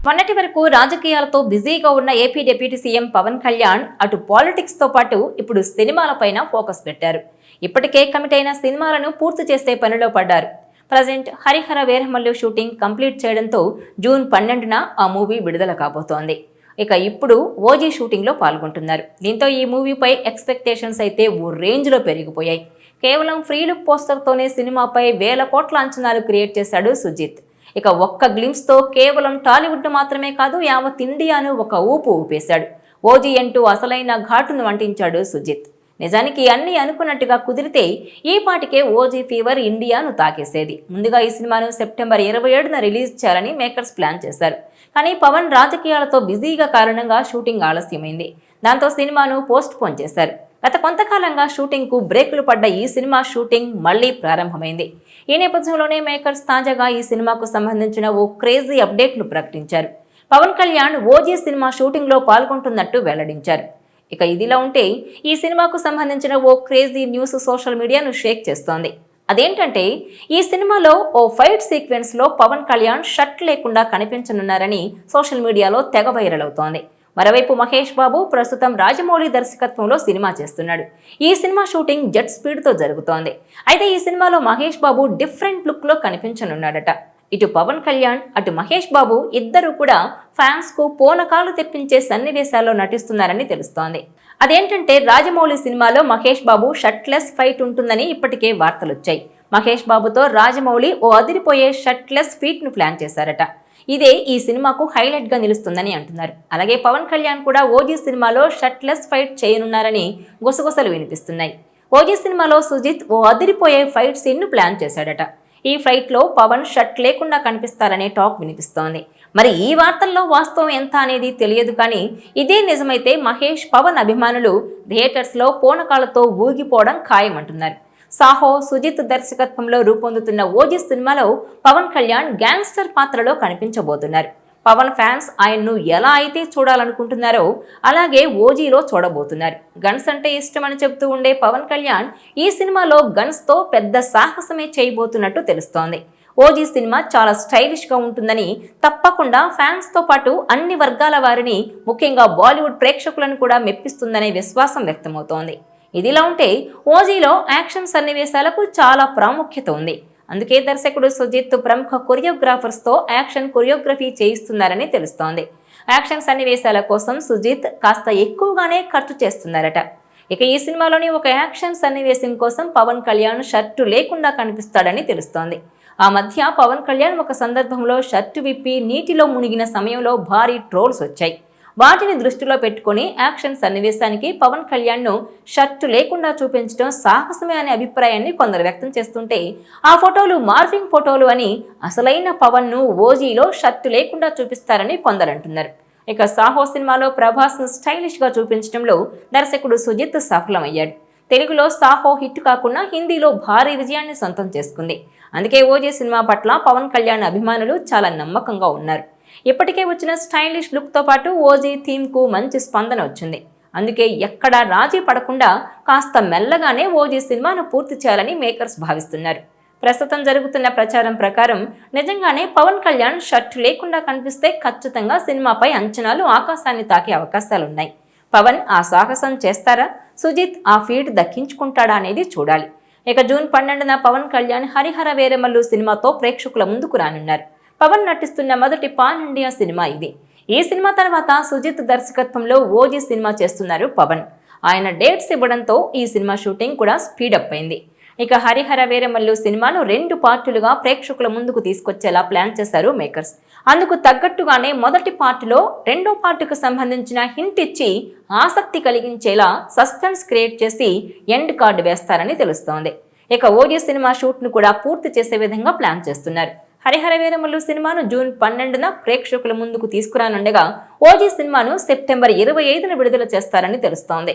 మొన్నటి వరకు రాజకీయాలతో బిజీగా ఉన్న AP deputy CM Pawan Kalyan అటు పాలిటిక్స్ తో పాటు ఇప్పుడు సినిమాలపైన ఫోకస్ పెట్టారు. ఇప్పటికే కమిట్ అయిన సినిమాలను పూర్తి చేసే పనిలో పడ్డారు. Present Harihara Veeramallu shooting complete చేయడంతో జూన్ 12న ఆ మూవీ విడుదల కాబోతోంది. ఇక ఇప్పుడు ఓజీ షూటింగ్ లో పాల్గొంటున్నారు. దీంతో ఈ మూవీపై ఎక్స్పెక్టేషన్స్ అయితే ఓ రేంజ్ లో పెరిగిపోయాయి. కేవలం ఫ్రీ లుక్ పోస్టర్ తోనే సినిమాపై వేల కోట్ల అంచనాలు క్రియేట్ చేశాడు సుజిత్. ఇక ఒక్క గ్లిమ్స్ తో కేవలం టాలీవుడ్ మాత్రమే కాదు, యావత్ ఇండియాను ఒక ఊపు ఊపేశాడు. ఓజీ అంటూ అసలైన ఘాటును వంటించాడు సుజిత్. నిజానికి అన్ని అనుకున్నట్టుగా కుదిరితే ఈ పాటికే ఓజీ ఫీవర్ ఇండియాను తాకేసేది. ముందుగా ఈ సినిమాను సెప్టెంబర్ 27న రిలీజ్ చేయాలని మేకర్స్ ప్లాన్ చేశారు. కానీ పవన్ రాజకీయాలతో బిజీగా కారణంగా షూటింగ్ ఆలస్యమైంది. దాంతో సినిమాను పోస్ట్ పోన్ చేశారు. గత కొంతకాలంగా షూటింగ్ కు బ్రేకులు పడ్డ ఈ సినిమా షూటింగ్ మళ్లీ ప్రారంభమైంది. ఈ నేపథ్యంలోనే మేకర్స్ తాజాగా ఈ సినిమాకు సంబంధించిన ఓ క్రేజీ అప్డేట్ ను ప్రకటించారు. Pawan Kalyan OG cinema shooting లో పాల్గొంటున్నట్టు వెల్లడించారు. ఇక ఇదిలా ఉంటే ఈ సినిమాకు సంబంధించిన ఓ క్రేజీ న్యూస్ సోషల్ మీడియాను షేక్ చేస్తోంది. అదేంటంటే ఈ సినిమాలో ఓ ఫైట్ సీక్వెన్స్ లో పవన్ కళ్యాణ్ షర్ట్ లేకుండా కనిపించనున్నారని సోషల్ మీడియాలో తెగ వైరల్ అవుతోంది. మరోవైపు మహేష్ బాబు ప్రస్తుతం రాజమౌళి దర్శకత్వంలో సినిమా చేస్తున్నాడు. ఈ సినిమా షూటింగ్ జెట్ స్పీడ్ తో జరుగుతోంది. అయితే ఈ సినిమాలో మహేష్ బాబు డిఫరెంట్ లుక్ లో కనిపించనున్నాడట. ఇటు పవన్ కళ్యాణ్ అటు మహేష్ బాబు ఇద్దరు కూడా ఫ్యాన్స్ కు పూనకాలు తెప్పించే సన్నివేశాల్లో నటిస్తున్నారని తెలుస్తోంది. అదేంటంటే రాజమౌళి సినిమాలో మహేష్ బాబు షర్ట్లెస్ ఫైట్ ఉంటుందని ఇప్పటికే వార్తలొచ్చాయి. మహేష్ బాబుతో రాజమౌళి ఓ అదిరిపోయే షర్ట్లెస్ ఫీట్ ను ప్లాన్ చేశారట. ఇదే ఈ సినిమాకు హైలైట్ గా నిలుస్తుందని అంటున్నారు. అలాగే పవన్ కళ్యాణ్ కూడా ఓజీ సినిమాలో షర్ట్లెస్ ఫైట్ చేయనున్నారని గుసగుసలు వినిపిస్తున్నాయి. ఓజీ సినిమాలో సుజిత్ ఓ అదిరిపోయే ఫైట్ సీన్ ను ప్లాన్ చేశాడట. ఈ ఫైట్ లో పవన్ షర్ట్ లేకుండా కనిపిస్తారనే టాక్ వినిపిస్తోంది. మరి ఈ వార్తల్లో వాస్తవం ఎంత అనేది తెలియదు, కానీ ఇదే నిజమైతే మహేష్ పవన్ అభిమానులు థియేటర్స్ లో పూనకాలతో ఊగిపోవడం ఖాయమంటున్నారు. సాహో సుజిత్ దర్శకత్వంలో రూపొందుతున్న ఓజీ సినిమాలో పవన్ కళ్యాణ్ గ్యాంగ్స్టర్ పాత్రలో కనిపించబోతున్నారు. పవన్ ఫ్యాన్స్ ఆయన్ను ఎలా అయితే చూడాలనుకుంటున్నారో అలాగే ఓజీలో చూడబోతున్నారు. గన్స్ అంటే ఇష్టమని చెబుతూ ఉండే పవన్ కళ్యాణ్ ఈ సినిమాలో గన్స్ తో పెద్ద సాహసమే చేయబోతున్నట్టు తెలుస్తోంది. ఓజీ సినిమా చాలా స్టైలిష్ గా ఉంటుందని, తప్పకుండా ఫ్యాన్స్ తో పాటు అన్ని వర్గాల వారిని, ముఖ్యంగా బాలీవుడ్ ప్రేక్షకులను కూడా మెప్పిస్తుందనే విశ్వాసం వ్యక్తమవుతోంది. ఇదిలా ఉంటే ఓజీలో యాక్షన్ సన్నివేశాలకు చాలా ప్రాముఖ్యత ఉంది. అందుకే దర్శకుడు సుజిత్ ప్రముఖ కొరియోగ్రాఫర్స్ తో యాక్షన్ కొరియోగ్రఫీ చేయిస్తున్నారని తెలుస్తోంది. యాక్షన్ సన్నివేశాల కోసం సుజిత్ కాస్త ఎక్కువగానే ఖర్చు చేస్తున్నారట. ఇక ఈ సినిమాలోని ఒక యాక్షన్ సన్నివేశం కోసం పవన్ కళ్యాణ్ షర్టు లేకుండా కనిపిస్తాడని తెలుస్తోంది. ఆ మధ్య పవన్ కళ్యాణ్ ఒక సందర్భంలో షర్టు విప్పి నీటిలో మునిగిన సమయంలో భారీ ట్రోల్స్ వచ్చాయి. వాటిని దృష్టిలో పెట్టుకుని యాక్షన్ సన్నివేశానికి పవన్ కళ్యాణ్ ను షర్టు లేకుండా చూపించడం సాహసమే అనే అభిప్రాయాన్ని కొందరు వ్యక్తం చేస్తుంటే, ఆ ఫోటోలు మార్ఫింగ్ ఫోటోలు అని, అసలైన పవన్ ను ఓజీలో షర్టు లేకుండా చూపిస్తారని కొందరు అంటున్నారు. ఇక సాహో సినిమాలో ప్రభాస్ ను స్టైలిష్ గా చూపించడంలో దర్శకుడు సుజిత్ సఫలమయ్యాడు. తెలుగులో సాహో హిట్ కాకుండా హిందీలో భారీ విజయాన్ని సొంతం చేసుకుంది. అందుకే ఓజీ సినిమా పట్ల పవన్ కళ్యాణ్ అభిమానులు చాలా నమ్మకంగా ఉన్నారు. ఇప్పటికే వచ్చిన స్టైలిష్ లుక్ తో పాటు ఓజీ థీమ్ కు మంచి స్పందన వచ్చింది. అందుకే ఎక్కడా రాజీ పడకుండా కాస్త మెల్లగానే ఓజీ సినిమాను పూర్తి చేయాలని మేకర్స్ భావిస్తున్నారు. ప్రస్తుతం జరుగుతున్న ప్రచారం ప్రకారం నిజంగానే పవన్ కళ్యాణ్ షర్ట్ లేకుండా కనిపిస్తే ఖచ్చితంగా సినిమాపై అంచనాలు ఆకాశాన్ని తాకే అవకాశాలున్నాయి. పవన్ ఆ సాహసం చేస్తారా, సుజిత్ ఆ ఫీట్ దక్కించుకుంటాడా అనేది చూడాలి. ఇక జూన్ 12న పవన్ కళ్యాణ్ హరిహర వీరమల్లు సినిమాతో ప్రేక్షకుల ముందుకు రానున్నారు. పవన్ నటిస్తున్న మొదటి పాన్ ఇండియా సినిమా ఇది. ఈ సినిమా తర్వాత సుజిత్ దర్శకత్వంలో ఓజీ సినిమా చేస్తున్నారు పవన్. ఆయన డేట్స్ ఇవ్వడంతో ఈ సినిమా షూటింగ్ కూడా స్పీడప్ అయింది. ఇక హరిహర వీరమల్లు సినిమాను 2 పార్టులుగా ప్రేక్షకుల ముందుకు తీసుకొచ్చేలా ప్లాన్ చేశారు మేకర్స్. అందుకు తగ్గట్టుగానే మొదటి పార్టులో రెండో పార్టుకు సంబంధించిన హింట్ ఇచ్చి ఆసక్తి కలిగించేలా సస్పెన్స్ క్రియేట్ చేసి ఎండ్ కార్డు వేస్తారని తెలుస్తోంది. ఇక ఓజీ సినిమా షూట్ ను కూడా పూర్తి చేసే విధంగా ప్లాన్ చేస్తున్నారు. హరిహర వీరమల్లు సినిమాను జూన్ 12న ప్రేక్షకుల ముందుకు తీసుకురానుండగా ఓజీ సినిమాను సెప్టెంబర్ 25న విడుదల చేస్తారని తెలుస్తోంది.